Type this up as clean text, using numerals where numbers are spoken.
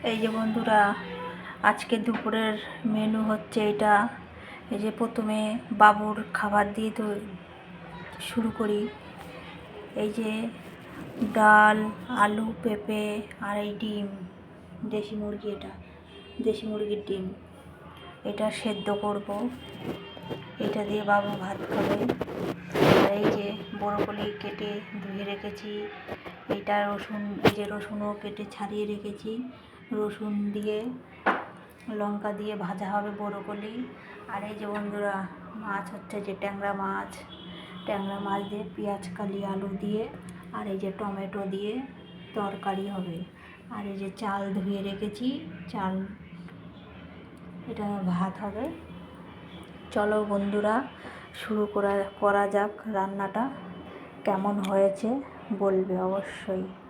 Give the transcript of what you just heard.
এই যে বন্ধুরা, আজকে দুপুরের মেনু হচ্ছে এটা। এই যে প্রথমে বাবুর খাবার দিয়ে তো শুরু করি। এই যে ডাল, আলু, পেঁপে আর এই ডিম, দেশি মুরগি, এটা দেশি মুরগির ডিম, এটা সেদ্ধ করব। এটা দিয়ে বাবু ভাত খাবে। আর এই যে ব্রকলি কেটে ধুয়ে রেখেছি, এইটা রসুন, এই যে রসুনও কেটে ছাড়িয়ে রেখেছি। রসুন দিয়ে লঙ্কা দিয়ে ভাজা হবে ব্রকলি। আর এই যে বন্ধুরা, মাছ হচ্ছে যে ট্যাংরা মাছ দিয়ে পেঁয়াজ কালি আলু দিয়ে আর এই যে টমেটো দিয়ে তরকারি হবে। আর এই যে চাল ধুয়ে রেখেছি, চাল, এটা ভাত হবে। চলো বন্ধুরা, শুরু করা যাক। রান্নাটা কেমন হয়েছে বলবে অবশ্যই।